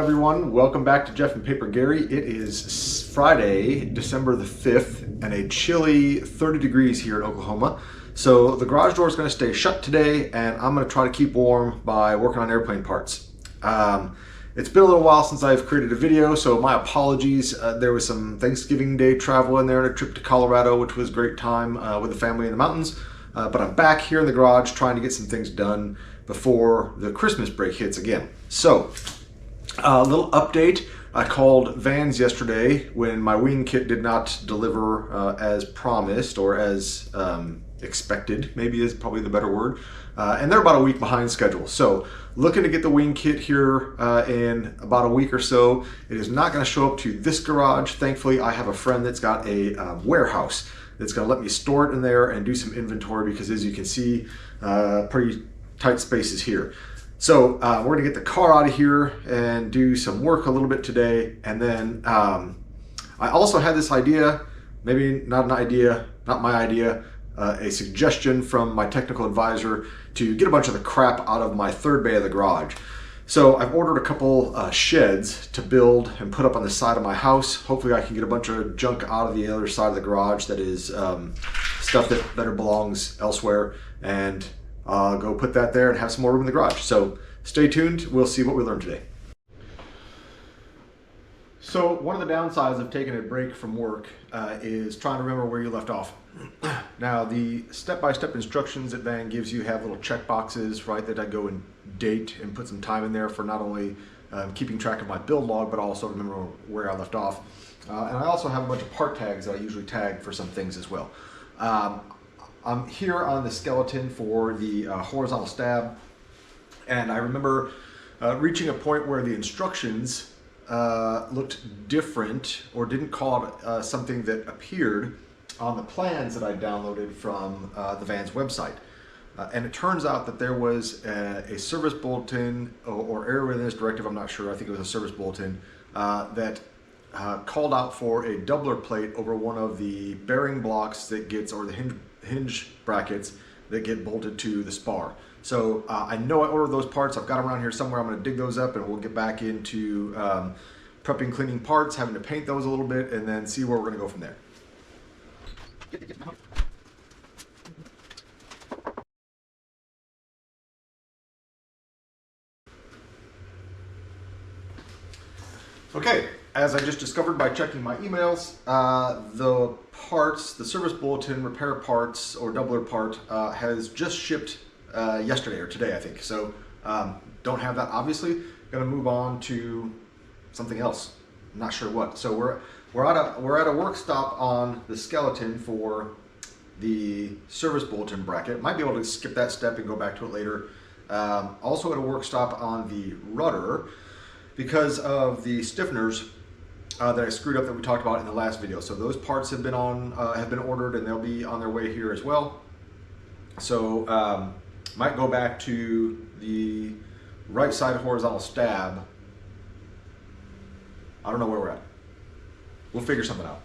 everyone, welcome back to Jeff and Paper Gary. It is Friday, December the 5th, and a chilly 30 degrees here in Oklahoma. So the garage door is going to stay shut today, and I'm going to try to keep warm by working on airplane parts. It's been a little while since I've created a video, so my apologies. There was some Thanksgiving Day travel in there and a trip to Colorado, which was a great time with the family in the mountains. But I'm back here in the garage trying to get some things done before the Christmas break hits again. So, a little update. I called Vans yesterday when my wing kit did not deliver as promised or as expected, maybe is probably the better word. And they're about a week behind schedule. So looking to get the wing kit here in about a week or so. It is not going to show up to this garage. Thankfully, I have a friend that's got a warehouse that's going to let me store it in there and do some inventory because, as you can see, pretty tight spaces here. So we're gonna get the car out of here and do some work a little bit today. And then I also had this idea, maybe not an idea, not my idea, a suggestion from my technical advisor to get a bunch of the crap out of my third bay of the garage. So I've ordered a couple sheds to build and put up on the side of my house. Hopefully I can get a bunch of junk out of the other side of the garage that is stuff that better belongs elsewhere, and go put that there and have some more room in the garage. So stay tuned, we'll see what we learn today. So one of the downsides of taking a break from work is trying to remember where you left off. Now the step-by-step instructions that Van gives you have little check boxes, right, that I go and date and put some time in there for not only keeping track of my build log, but also remember where I left off. And I also have a bunch of part tags that I usually tag for some things as well. I'm here on the skeleton for the horizontal stab, and I remember reaching a point where the instructions looked different or didn't call it something that appeared on the plans that I downloaded from the Vans website. And it turns out that there was a service bulletin or airworthiness directive, I'm not sure, I think it was a service bulletin, that called out for a doubler plate over one of the bearing blocks that gets, or the hinge brackets that get bolted to the spar. So I know I ordered those parts. I've got them around here somewhere. I'm going to dig those up and we'll get back into prepping, cleaning parts, having to paint those a little bit, and then see where we're going to go from there. Okay, as I just discovered by checking my emails, the parts, the service bulletin repair parts or doubler part has just shipped yesterday or today, I think. So don't have that, obviously. Gonna move on to something else. I'm not sure what. So we're at a work stop on the skeleton for the service bulletin bracket. Might be able to skip that step and go back to it later. Also at a work stop on the rudder, because of the stiffeners that I screwed up that we talked about in the last video. So those parts have been ordered, and they'll be on their way here as well. So might go back to the right side horizontal stab. I don't know where we're at. We'll figure something out.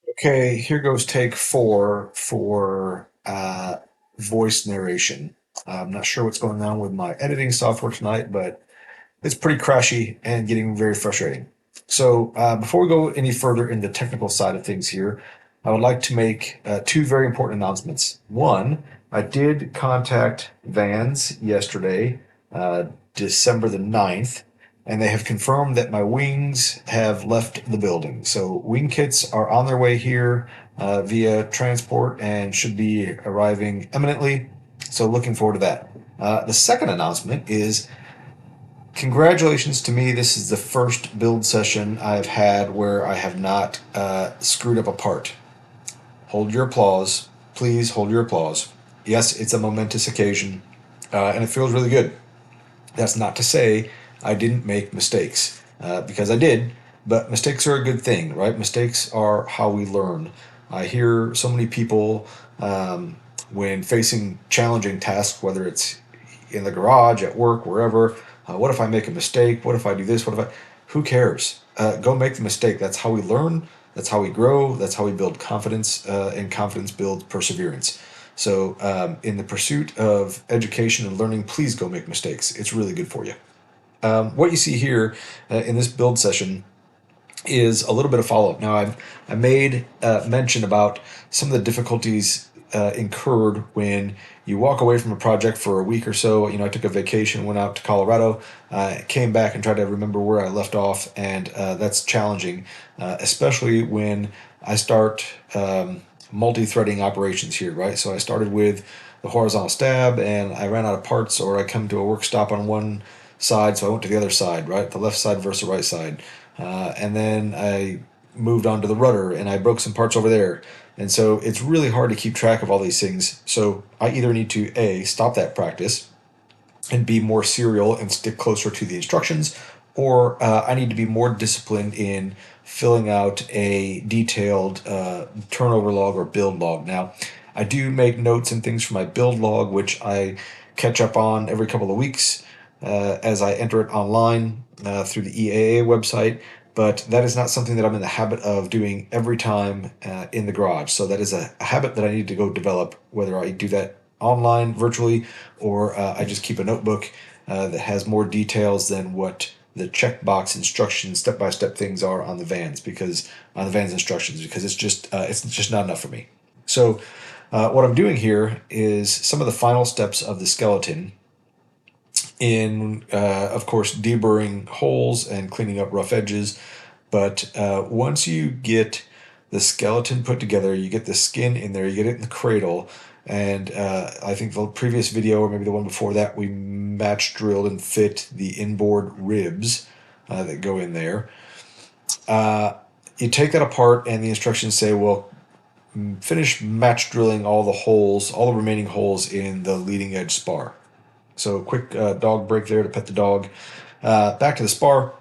Okay, here goes take 4 for voice narration. I'm not sure what's going on with my editing software tonight, but it's pretty crashy and getting very frustrating. So before we go any further in the technical side of things here, I would like to make 2 very important announcements. One, I did contact Vans yesterday, December the 9th, and they have confirmed that my wings have left the building. So wing kits are on their way here via transport and should be arriving imminently. So looking forward to that. The second announcement is congratulations to me. This is the first build session I've had where I have not screwed up a part. Hold your applause. Please hold your applause. Yes, it's a momentous occasion, and it feels really good. That's not to say I didn't make mistakes, because I did, but mistakes are a good thing, right? Mistakes are how we learn. I hear so many people when facing challenging tasks, whether it's in the garage, at work, wherever, what if I make a mistake? What if I do this? Who cares? Go make the mistake. That's how we learn. That's how we grow. That's how we build confidence, and confidence builds perseverance. So in the pursuit of education and learning, please go make mistakes. It's really good for you. What you see here in this build session is a little bit of follow-up. Now, I made mention about some of the difficulties incurred when you walk away from a project for a week or so. You know, I took a vacation, went out to Colorado, came back and tried to remember where I left off, and that's challenging, especially when I start multi-threading operations here, right? So I started with the horizontal stab, and I ran out of parts, or I come to a work stop on one side, so I went to the other side, right? The left side versus the right side. And then I moved on to the rudder, and I broke some parts over there. And so it's really hard to keep track of all these things. So I either need to A, stop that practice and be more serial and stick closer to the instructions, or I need to be more disciplined in filling out a detailed turnover log or build log. Now, I do make notes and things for my build log, which I catch up on every couple of weeks as I enter it online through the EAA website, but that is not something that I'm in the habit of doing every time in the garage. So that is a habit that I need to go develop, whether I do that online, virtually, or I just keep a notebook that has more details than what the checkbox instructions, step-by-step things are on the vans, because on the vans instructions, because it's just not enough for me. So what I'm doing here is some of the final steps of the skeleton in, of course, deburring holes and cleaning up rough edges. But once you get the skeleton put together, you get the skin in there, you get it in the cradle, and I think the previous video, or maybe the one before that, we match drilled and fit the inboard ribs that go in there. You take that apart, and the instructions say, well, finish match drilling all the holes, all the remaining holes in the leading edge spar. So quick dog break there to pet the dog. Back to the spar.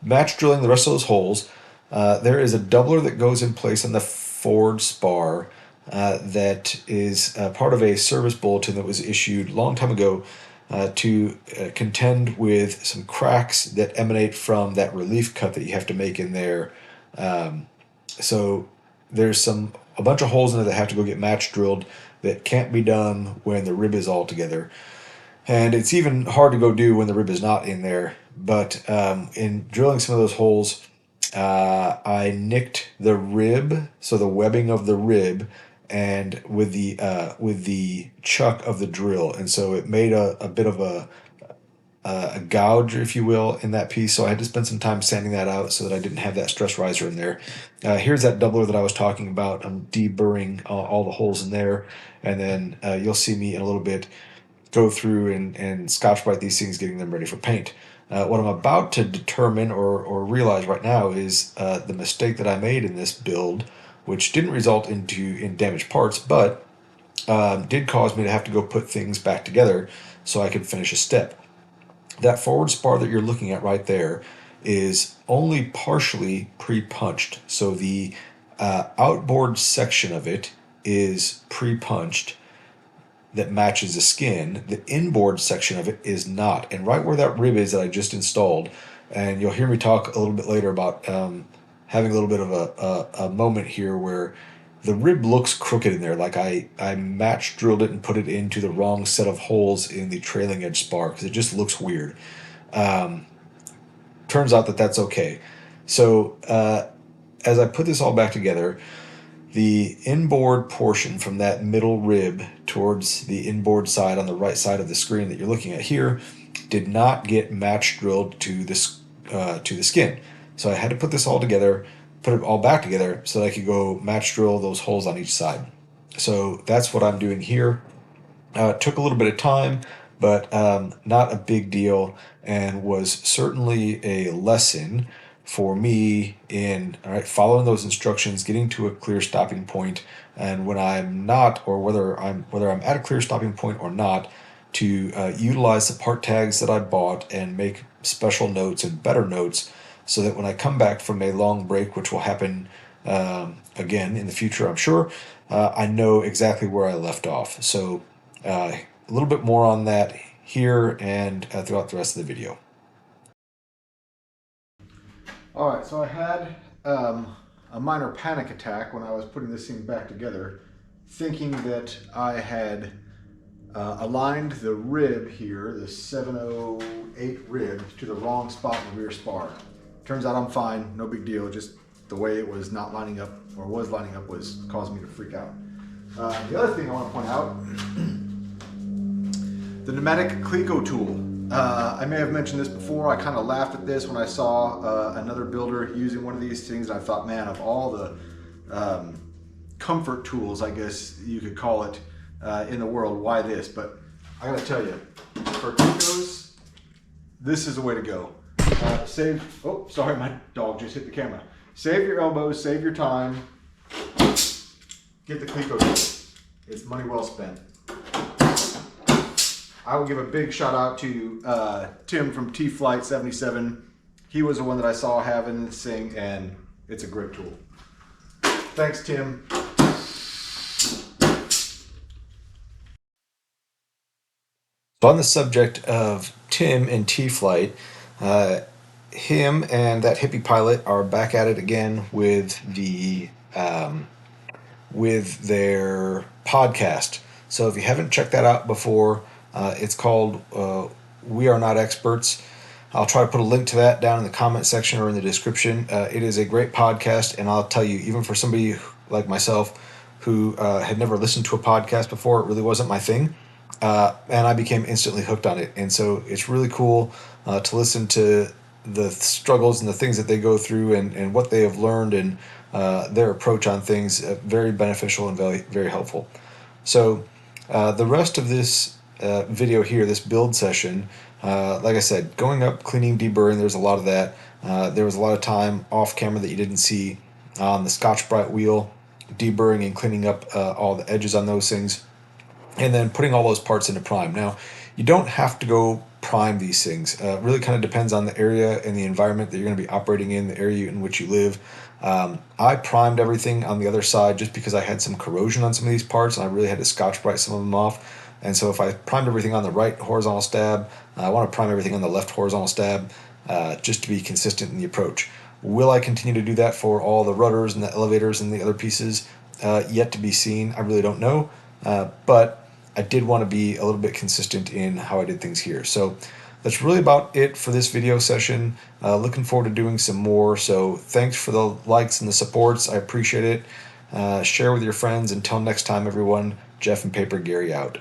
Match drilling the rest of those holes. There is a doubler that goes in place on the forward spar that is part of a service bulletin that was issued a long time ago to contend with some cracks that emanate from that relief cut that you have to make in there. So there's a bunch of holes in it that have to go get match drilled that can't be done when the rib is all together. And it's even hard to go do when the rib is not in there. But in drilling some of those holes, I nicked the rib, so the webbing of the rib, and with the chuck of the drill, and so it made a bit of a gouge, if you will, in that piece. So I had to spend some time sanding that out so that I didn't have that stress riser in there. Here's that doubler that I was talking about. I'm deburring all the holes in there, and then you'll see me in a little bit go through and Scotch Brite these things, getting them ready for paint. What I'm about to determine or realize right now is the mistake that I made in this build, which didn't result in damaged parts, but did cause me to have to go put things back together so I could finish a step. That forward spar that you're looking at right there is only partially pre-punched. So the outboard section of it is pre-punched that matches the skin. The inboard section of it is not. And right where that rib is that I just installed, and you'll hear me talk a little bit later about having a little bit of a moment here where the rib looks crooked in there, like I match drilled it and put it into the wrong set of holes in the trailing edge spar, because it just looks weird. Turns out that that's okay. So as I put this all back together, the inboard portion from that middle rib towards the inboard side on the right side of the screen that you're looking at here did not get match drilled to the skin. So I had to put this all together, put it all back together so that I could go match drill those holes on each side. So that's what I'm doing here. It took a little bit of time, but not a big deal, and was certainly a lesson for me in following those instructions, getting to a clear stopping point, and when I'm not, or whether I'm at a clear stopping point or not, to utilize the part tags that I bought and make special notes and better notes, so that when I come back from a long break, which will happen again in the future, I'm sure, I know exactly where I left off. So a little bit more on that here and throughout the rest of the video. All right, so I had a minor panic attack when I was putting this thing back together, thinking that I had aligned the rib here, the 708 rib, to the wrong spot in the rear spar. Turns out I'm fine, no big deal, just the way it was not lining up, or was lining up, was causing me to freak out. The other thing I want to point out, the pneumatic Cleco tool. I may have mentioned this before. I kind of laughed at this when I saw another builder using one of these things, and I thought, man, of all the comfort tools, I guess you could call it, in the world, why this? But I gotta tell you, for Clecos, this is the way to go. Oh, sorry, my dog just hit the camera. Save your elbows, save your time. Get the Cleco tool. It's money well spent. I will give a big shout out to Tim from Pt.5 77. He was the one that I saw having this thing, and it's a great tool. Thanks, Tim. So on the subject of Tim and T-Flight, him and that hippie pilot are back at it again with their podcast. So if you haven't checked that out before, it's called We Are Not Experts. I'll try to put a link to that down in the comment section or in the description. It is a great podcast, and I'll tell you, even for somebody like myself who had never listened to a podcast before, it really wasn't my thing. And I became instantly hooked on it. And so it's really cool to listen to the struggles and the things that they go through and what they have learned and their approach on things. Very beneficial and very, very helpful. So the rest of this video here, this build session, like I said, going up, cleaning, deburring, there's a lot of that. There was a lot of time off camera that you didn't see on the Scotch-Brite wheel, deburring and cleaning up all the edges on those things, and then putting all those parts into prime. Now, you don't have to go prime these things. It really kind of depends on the area and the environment that you're going to be operating in, the area in which you live. I primed everything on the other side just because I had some corrosion on some of these parts, and I really had to Scotch-Brite some of them off. And so if I primed everything on the right horizontal stab, I want to prime everything on the left horizontal stab just to be consistent in the approach. Will I continue to do that for all the rudders and the elevators and the other pieces? Yet to be seen. I really don't know. But I did want to be a little bit consistent in how I did things here. So that's really about it for this video session. Looking forward to doing some more. So thanks for the likes and the supports. I appreciate it. Share with your friends. Until next time, everyone, Jeff and Paper Gary out.